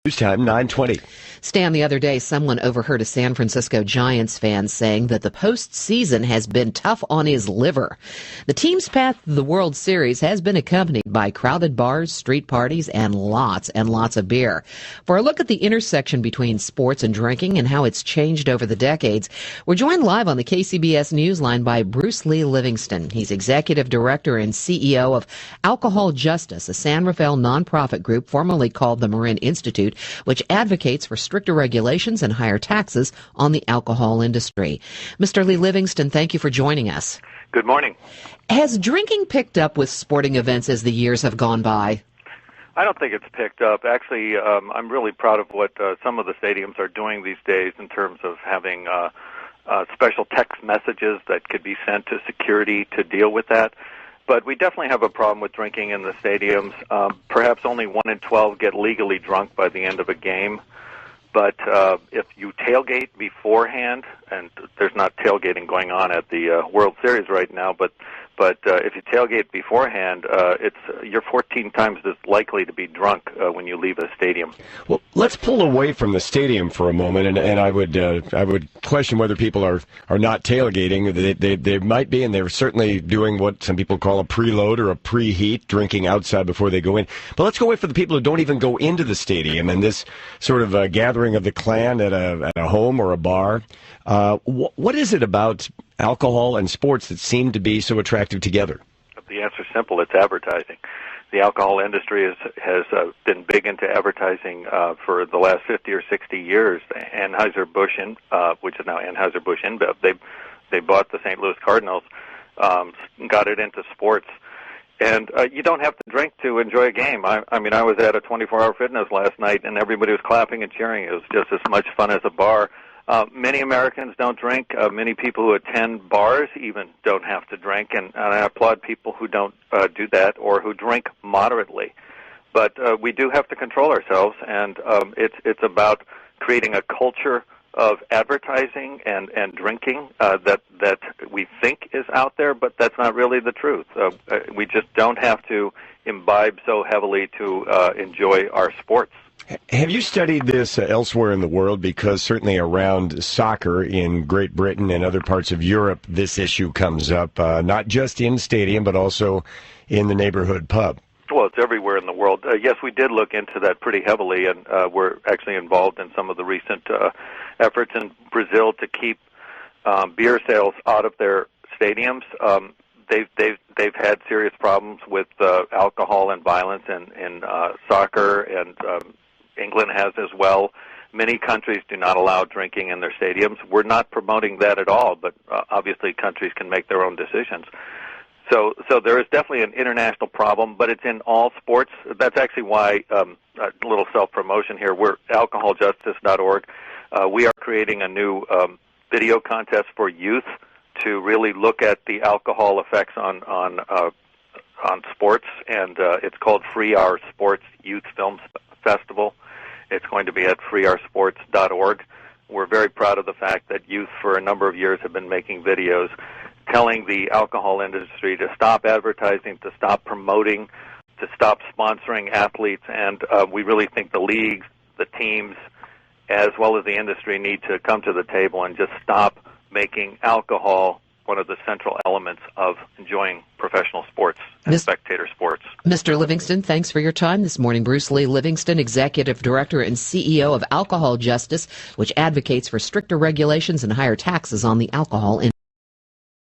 News time, 9:20. Stan, the other day, someone overheard a San Francisco Giants fan saying that the postseason has been tough on his liver. The team's path to the World Series has been accompanied by crowded bars, street parties, and lots of beer. For a look at the intersection between sports and drinking and how it's changed over the decades, we're joined live on the KCBS Newsline by Bruce Lee Livingston. He's Executive Director and CEO of Alcohol Justice, a San Rafael nonprofit group formerly called the Marin Institute, which advocates for stricter regulations and higher taxes on the alcohol industry. Mr. Lee Livingston, thank you for joining us. Good morning. Has drinking picked up with sporting events as the years have gone by? I don't think it's picked up. Actually, I'm really proud of what some of the stadiums are doing these days in terms of having special text messages that could be sent to security to deal with that. But we definitely have a problem with drinking in the stadiums. Perhaps only 1 in 12 get legally drunk by the end of a game. But if you tailgate beforehand, and there's not tailgating going on at the World Series right now, but if you tailgate beforehand, you're 14 times as likely to be drunk when you leave a stadium. Well, let's pull away from the stadium for a moment, and I would question whether people are not tailgating. They might be, and they're certainly doing what some people call a preload or a preheat, drinking outside before they go in. But let's go away for the people who don't even go into the stadium and this sort of gathering of the clan at a home or a bar. What is it about alcohol and sports that seem to be so attractive together? The answer is simple. It's advertising. The alcohol industry has been big into advertising for the last 50 or 60 years. Anheuser-Busch, which is now Anheuser-Busch InBev, they bought the St. Louis Cardinals, got it into sports. And you don't have to drink to enjoy a game. I mean, I was at a 24-hour fitness last night, and everybody was clapping and cheering. It was just as much fun as a bar. Many Americans don't drink. Many people who attend bars even don't have to drink, and I applaud people who don't do that or who drink moderately. But we do have to control ourselves, and it's about creating a culture of advertising and drinking that we think is out there, but that's not really the truth. We just don't have to imbibe so heavily to enjoy our sports. Have you studied this elsewhere in the world? Because certainly around soccer in Great Britain and other parts of Europe, this issue comes up, not just in stadium, but also in the neighborhood pub. Well, it's everywhere in the world. Yes, we did look into that pretty heavily, and we're actually involved in some of the recent efforts in Brazil to keep beer sales out of their stadiums. They've had serious problems with alcohol and violence in soccer, and England has as well. Many countries do not allow drinking in their stadiums. We're not promoting that at all, but obviously countries can make their own decisions. So there is definitely an international problem, but it's in all sports. That's actually why, a little self-promotion here, we're alcoholjustice.org. We are creating a new video contest for youth to really look at the alcohol effects on sports, and it's called Free Our Sports Youth Film Festival. It's going to be at freeoursports.org. We're very proud of the fact that youth for a number of years have been making videos telling the alcohol industry to stop advertising, to stop promoting, to stop sponsoring athletes, and we really think the leagues, the teams, as well as the industry need to come to the table and just stop making alcohol one of the central elements of enjoying professional sports and spectator sports. Mr. Livingston, thanks for your time this morning. Bruce Lee Livingston, Executive Director and CEO of Alcohol Justice, which advocates for stricter regulations and higher taxes on the alcohol industry.